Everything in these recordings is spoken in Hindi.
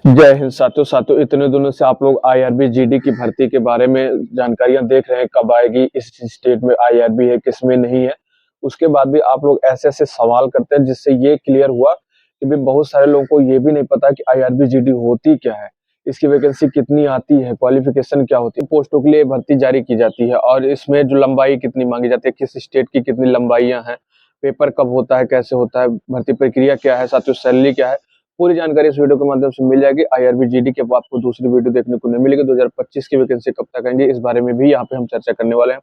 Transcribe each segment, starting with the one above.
जय हिंद साथियों। इतने दिनों से आप लोग आईआरबी जीडी की भर्ती के बारे में जानकारियां देख रहे हैं, कब आएगी, इस स्टेट में आईआरबी है, किसमें नहीं है। उसके बाद भी आप लोग ऐसे ऐसे सवाल करते हैं जिससे ये क्लियर हुआ कि भी बहुत सारे लोगों को ये भी नहीं पता कि आईआरबी जीडी होती क्या है, इसकी वैकेंसी कितनी आती है, क्वालिफिकेशन क्या होती है, पोस्टों के लिए भर्ती जारी की जाती है और इसमें जो लंबाई कितनी मांगी जाती है, किस स्टेट की कितनी लंबाइयां हैं, पेपर कब होता है, कैसे होता है, भर्ती प्रक्रिया क्या है, साथियों सैलरी क्या है, पूरी जानकारी इस वीडियो के माध्यम से मिल जाएगी। आईआरबी जीडी के बाद आपको दूसरी वीडियो देखने को नहीं मिलेगी। 2025 की वैकेंसी कब तक आएंगे इस बारे में भी यहाँ पे हम चर्चा करने वाले हैं।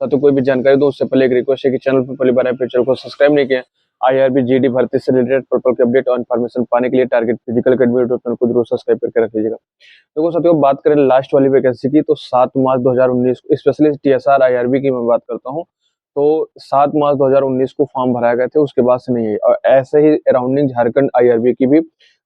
तो कोई भी जानकारी दो उससे पहले एक रिक्वेस्ट है कि चैनल पर पहली बार आए चैनल को सब्सक्राइब नहीं किया। आईआरबी जीडी भर्ती से रिलेटेड टोटल के अपडेट और इन्फॉर्मेशन पाने के लिए टारगेट फिजिकल चैनल को जरूर सब्सक्राइब करके रख लीजिएगा। देखो साथियों, बात करें लास्ट वाली वैकेंसी की तो 7 मार्च 2019 को स्पेशली टीएसआर आईआरबी की मैं बात करता हूँ तो 7 मार्च 2019 को फॉर्म भराए गए थे, उसके बाद से नहीं है। और ऐसे ही अराउंडिंग झारखंड आईआरबी की भी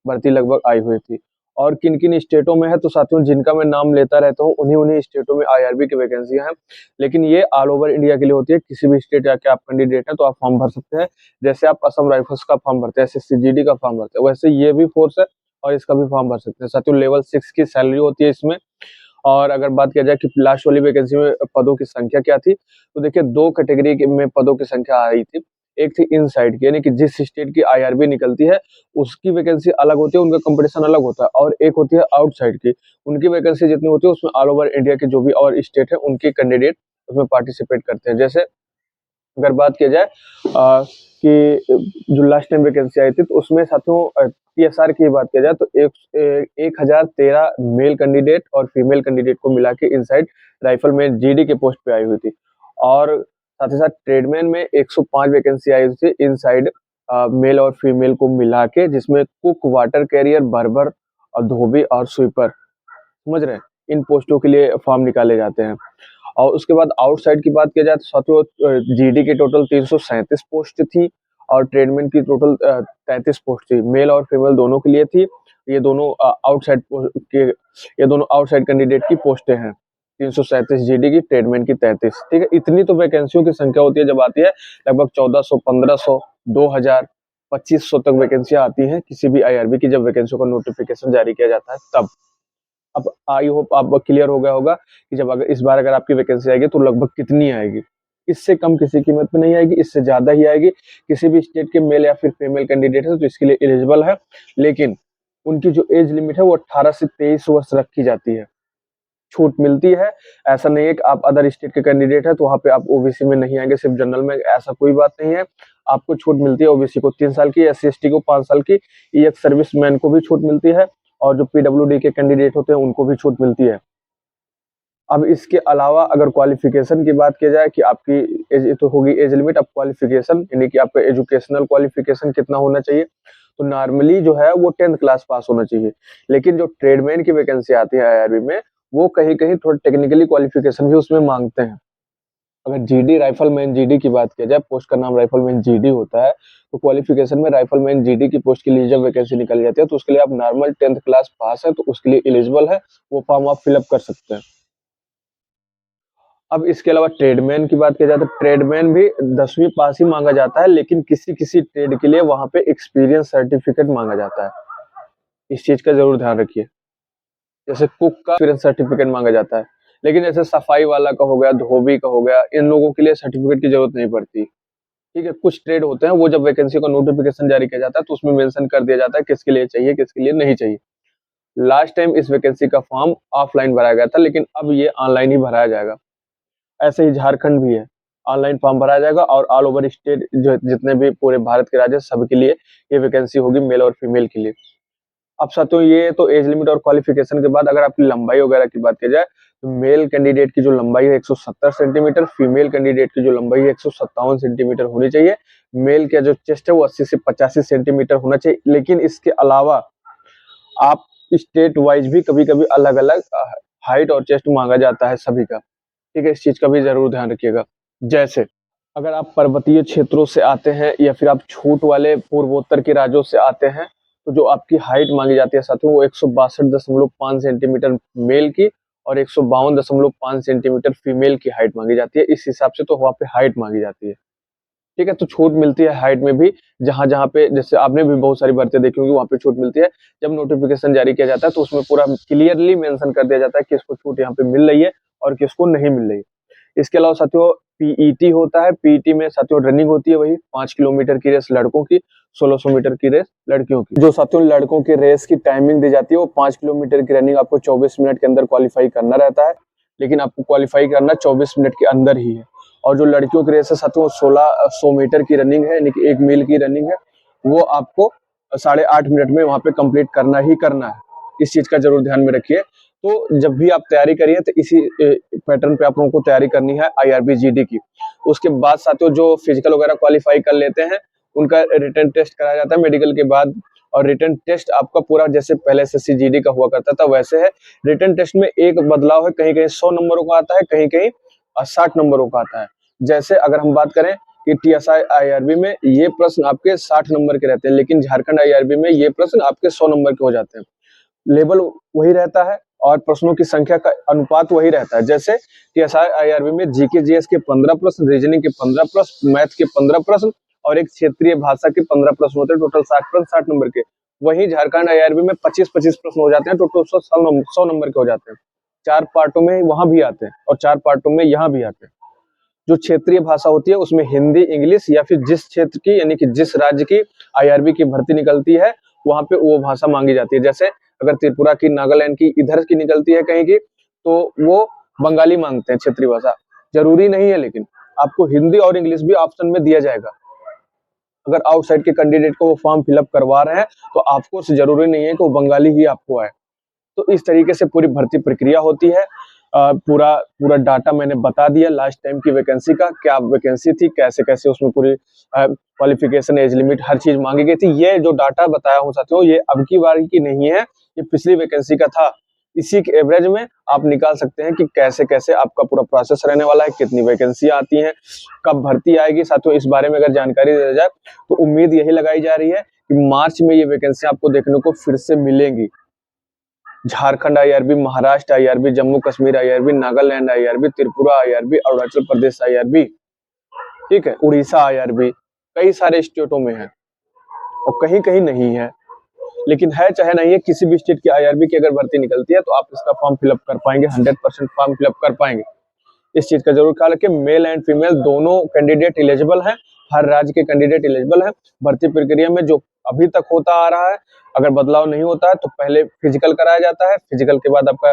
भर्ती लगभग आई हुई थी। और किन किन स्टेटों में है तो साथियों जिनका मैं नाम लेता रहता हूँ उन्हीं उन्हीं स्टेटों में आईआरबी की वैकेंसियां हैं, लेकिन ये ऑल ओवर इंडिया के लिए होती है। किसी भी स्टेट जाके आप कैंडिडेट हैं तो आप फॉर्म भर सकते हैं। जैसे आप असम राइफल्स का फॉर्म भरते हैं, एसएससी का फॉर्म भरते हैं, वैसे ये भी फोर्स है और इसका भी फॉर्म भर सकते हैं। साथियों लेवल 6 की सैलरी होती है इसमें। और अगर बात किया जाए कि लास्ट वाली वैकेंसी में पदों की संख्या क्या थी तो देखिए, दो कैटेगरी में पदों की संख्या आ रही थी। एक थी इनसाइड की, यानी कि जिस स्टेट की आईआरबी निकलती है उसकी वैकेंसी अलग होती है, उनका कंपटीशन अलग होता है। और एक होती है आउटसाइड की, उनकी वैकेंसी जितनी होती है उसमें ऑल ओवर इंडिया के जो भी और स्टेट है उनके कैंडिडेट उसमें पार्टिसिपेट करते हैं। जैसे अगर बात किया जाए कि जो लास्ट टाइम वैकेंसी आई थी तो उसमें साथियों टीएसआर की बात किया जाए तो 1013 मेल कैंडिडेट और फीमेल कैंडिडेट को मिला के इनसाइड राइफल में जीडी के पोस्ट पे आई हुई थी। और साथ ही साथ ट्रेडमैन में 105 वैकेंसी आई हुई थी इनसाइड मेल और फीमेल को मिला के, जिसमें कुक, वाटर कैरियर, बर्बर और धोबी और स्वीपर, समझ रहे हैं, इन पोस्टों के लिए फॉर्म निकाले जाते हैं। और उसके बाद आउटसाइड की बात किया जाए तो साथियों जीडी की टोटल 337 पोस्ट थी और ट्रेडमैन की टोटल 33 पोस्ट थी, मेल और फीमेल दोनों के लिए थी। ये दोनों आउटसाइड के ये दोनों आउटसाइड कैंडिडेट की पोस्टें हैं। 337 जीडी की, ट्रेडमैन की 33। ठीक है, इतनी तो वैकेंसियों की संख्या होती है। जब आती है लगभग 1400, 1500, 2000, 2500 तक वैकेंसियां आती हैं किसी भी आईआरबी की, जब वैकेंसियों का नोटिफिकेशन जारी किया जाता है तब। अब आई होप आप क्लियर हो गया होगा कि जब अगर इस बार अगर आपकी वैकेंसी आएगी तो लगभग कितनी आएगी। इससे कम किसी कीमत पे नहीं आएगी, इससे ज्यादा ही आएगी। किसी भी स्टेट के मेल या फिर फीमेल कैंडिडेट है तो इसके लिए एलिजिबल है, लेकिन उनकी जो एज लिमिट है वो 18 से 23 वर्ष रखी जाती है। छूट मिलती है, ऐसा नहीं है कि आप अदर स्टेट के कैंडिडेट है तो वहाँ पे आप ओबीसी में नहीं आएंगे, सिर्फ जनरल में, ऐसा कोई बात नहीं है। आपको छूट मिलती है। ओबीसी को 3 साल की, एससी/एसटी को 5 साल की, एक्स सर्विसमैन को भी छूट मिलती है और जो पीडब्ल्यूडी के कैंडिडेट होते हैं उनको भी छूट मिलती है। अब इसके अलावा अगर क्वालिफिकेशन की बात की जाए कि आपकी एज तो होगी एज लिमिट, अब क्वालिफिकेशन यानी कि आपका एजुकेशनल क्वालिफिकेशन कितना होना चाहिए तो नॉर्मली जो है वो 10th क्लास पास होना चाहिए। लेकिन जो ट्रेडमैन की वैकेंसी आती है आईआरबी में वो कहीं कहीं थोड़ा टेक्निकली क्वालिफिकेशन भी उसमें मांगते हैं। अगर जीडी राइफलमैन जीडी की बात की जाए, पोस्ट का नाम राइफलमैन जीडी होता है, तो क्वालिफिकेशन में राइफलमैन जीडी की पोस्ट के लिए जब वैकेंसी निकल जाती है तो उसके लिए आप नॉर्मल 10th क्लास पास है तो उसके लिए एलिजिबल है, वो फॉर्म आप फिलअप कर सकते हैं। अब इसके अलावा ट्रेडमैन की बात की जाए तो ट्रेडमैन भी 10वीं पास ही मांगा जाता है, लेकिन किसी किसी ट्रेड के लिए वहां पे एक्सपीरियंस सर्टिफिकेट मांगा जाता है। इस चीज का जरूर ध्यान रखिए। जैसे कुक का एक्सपीरियंस सर्टिफिकेट मांगा जाता है, लेकिन जैसे सफाई वाला का हो गया, धोबी का हो गया, इन लोगों के लिए सर्टिफिकेट की जरूरत नहीं पड़ती। ठीक है, कुछ ट्रेड होते हैं वो जब वैकेंसी का नोटिफिकेशन जारी किया जाता है तो उसमें मेंशन कर दिया जाता है किसके लिए चाहिए, किसके लिए नहीं चाहिए। लास्ट टाइम इस वैकेंसी का फॉर्म ऑफलाइन भराया गया था, लेकिन अब ये ऑनलाइन ही भराया जाएगा। ऐसे ही झारखंड भी है, ऑनलाइन फॉर्म भराया जाएगा और ऑल ओवर स्टेट जो जितने भी पूरे भारत के राज्य सबके लिए ये वैकेंसी होगी, मेल और फीमेल के लिए। अब साथियों ये तो एज लिमिट और क्वालिफिकेशन के बाद अगर आपकी लंबाई वगैरह की बात की जाए तो मेल कैंडिडेट की जो लंबाई है 170 सेंटीमीटर, फीमेल कैंडिडेट की जो लंबाई है 157 सेंटीमीटर होनी चाहिए। मेल का जो चेस्ट है वो 80 से 85 सेंटीमीटर होना चाहिए, लेकिन इसके अलावा आप स्टेट वाइज भी कभी कभी अलग अलग हाइट और चेस्ट मांगा जाता है सभी का। ठीक है, इस चीज का भी जरूर ध्यान रखिएगा। जैसे अगर आप पर्वतीय क्षेत्रों से आते हैं या फिर आप छूट वाले पूर्वोत्तर के राज्यों से आते हैं तो जो आपकी हाइट मांगी जाती है साथियों वो 162.5 सेंटीमीटर मेल की और 152.5 सेंटीमीटर फीमेल की हाइट मांगी जाती है। इस हिसाब से तो वहाँ पे हाइट मांगी जाती है। ठीक है, तो छूट मिलती है हाइट में भी, जहाँ जहाँ पे जैसे आपने भी बहुत सारी भर्तियां देखी होंगी, वहाँ पे छूट मिलती है। जब नोटिफिकेशन जारी किया जाता है तो उसमें पूरा क्लियरली मेंशन कर दिया जाता है किसको छूट यहाँ पे मिल रही है और किसको नहीं मिल रही है। इसके अलावा साथियों पीईटी होता है। पीईटी में साथियों रनिंग होती है, वही 5 किलोमीटर की रेस लड़कों की, 1600 मीटर की रेस लड़कियों की। जो साथियों लड़कों की रेस की टाइमिंग दी जाती है वो 5 किलोमीटर की रनिंग आपको 24 मिनट के अंदर क्वालिफाई करना रहता है, लेकिन आपको क्वालिफाई करना 24 मिनट के अंदर ही है। और जो लड़कियों की रेस है साथियों 1600 मीटर की रनिंग है, यानी कि 1 मील की रनिंग है, वो आपको 8.5 मिनट में वहां पे कंप्लीट करना ही करना है। इस चीज का जरूर ध्यान में रखिए। तो जब भी आप तैयारी करिए तो इसी पैटर्न पे आप लोगों को तैयारी करनी है आईआरबी जीडी की। उसके बाद साथियों जो फिजिकल वगैरह क्वालिफाई कर लेते हैं उनका रिटन टेस्ट कराया जाता है मेडिकल के बाद। और रिटन टेस्ट आपका पूरा जैसे पहले एसएससी जीडी का हुआ करता था वैसे है। रिटन टेस्ट में एक बदलाव है, कहीं कहीं 100 नंबरों का आता है, कहीं कहीं 60 नंबरों का आता है। जैसे अगर हम बात करें कि टीएसआई आईआरबी में ये प्रश्न आपके 60 नंबर के रहते हैं, लेकिन झारखंड आईआरबी में ये प्रश्न आपके 100 नंबर के हो जाते हैं। लेवल वही रहता है और प्रश्नों की संख्या का अनुपात वही रहता है। जैसे टीएसआई आईआरबी में जीके जीएस के 15 प्रश्न, रीजनिंग के 15 प्रश्न, मैथ के 15 प्रश्न और एक क्षेत्रीय भाषा के 15 प्रश्न होते हैं, टोटल 60 प्रश्न 60 नंबर के। वहीं झारखंड आईआरबी में 25-25 प्रश्न हो जाते हैं, टोटल 100 नंबर के हो जाते हैं। 4 पार्टों में वहां भी आते हैं और 4 पार्टों में यहाँ भी आते हैं। जो क्षेत्रीय भाषा होती है उसमें हिंदी, इंग्लिश या फिर जिस क्षेत्र की यानी कि जिस राज्य की आईआरबी की भर्ती निकलती है वहां पे वो भाषा मांगी जाती है। जैसे अगर त्रिपुरा की, नागालैंड की, इधर की निकलती है कहीं की, तो वो बंगाली मांगते हैं क्षेत्रीय भाषा। जरूरी नहीं है, लेकिन आपको हिंदी और इंग्लिश भी ऑप्शन में दिया जाएगा। अगर आउटसाइड के कैंडिडेट को वो फॉर्म फिलअप करवा रहे हैं तो आपको जरूरी नहीं है कि वो बंगाली ही आपको आए। तो इस तरीके से पूरी भर्ती प्रक्रिया होती है। पूरा पूरा डाटा मैंने बता दिया लास्ट टाइम की वैकेंसी का, क्या वैकेंसी थी, कैसे कैसे उसमें पूरी क्वालिफिकेशन, एज लिमिट, हर चीज मांगी गई थी। ये जो डाटा बताया हूँ साथियों ये अब की बार की नहीं है, ये पिछली वैकेंसी का था। इसी के एवरेज में आप निकाल सकते हैं कि कैसे कैसे आपका पूरा प्रोसेस रहने वाला है, कितनी वैकेंसी आती हैं, कब भर्ती आएगी। साथियों इस बारे में अगर जानकारी दी जाए तो उम्मीद यही लगाई जा रही है कि मार्च में ये वैकेंसी आपको देखने को फिर से मिलेंगी। Jharkhand IRB, Maharashtra IRB, Jammu Kashmir IRB, Nagaland IRB, Tripura IRB, Arunachal Pradesh IRB, ठीक है, उड़ीसा आईआरबी, कई सारे स्टेटों में है और कहीं कहीं नहीं है। लेकिन है चाहे नहीं है, किसी भी स्टेट की आईआरबी की अगर भर्ती निकलती है तो आप इसका फॉर्म फिलअप कर पाएंगे, 100% फॉर्म फिलअप कर पाएंगे। इस चीज का जरूर ख्याल रखें। मेल एंड फीमेल दोनों कैंडिडेट एलिजिबल हैं, हर राज्य के कैंडिडेट एलिजिबल हैं। भर्ती प्रक्रिया में जो अभी तक होता आ रहा है, अगर बदलाव नहीं होता है तो पहले फिजिकल कराया जाता है, फिजिकल के बाद आपका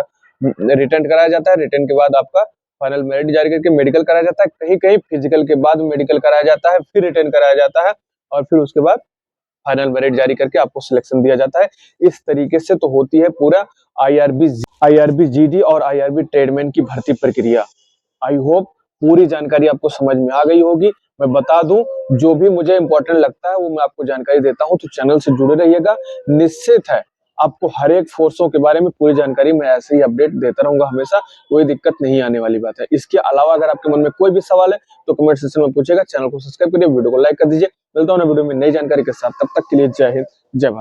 रिटर्न कराया जाता है, रिटर्न के बाद आपका फाइनल मेरिट जारी करके मेडिकल कराया जाता है, कहीं कहीं फिजिकल के बाद मेडिकल कराया जाता है, फिर रिटर्न कराया जाता है और फिर उसके बाद फाइनल मेरिट जारी करके आपको सिलेक्शन दिया जाता है। इस तरीके से तो होती है पूरा आईआरबी जीडी और आईआरबी ट्रेडमैन की भर्ती प्रक्रिया। आई होप पूरी जानकारी आपको समझ में आ गई होगी। मैं बता दूं जो भी मुझे इंपॉर्टेंट लगता है वो मैं आपको जानकारी देता हूं, तो चैनल से जुड़े रहिएगा। निश्चित है आपको हर एक फोर्सों के बारे में पूरी जानकारी मैं ऐसे ही अपडेट देता रहूंगा हमेशा, कोई दिक्कत नहीं आने वाली बात है। इसके अलावा अगर आपके मन में कोई भी सवाल है तो कमेंट सेक्शन में पूछेगा। चैनल को सब्सक्राइब करिए, वीडियो को लाइक कर दीजिए। मिलता हूं वीडियो में नई जानकारी के साथ, तब तक के लिए जय हिंद, जय भारत।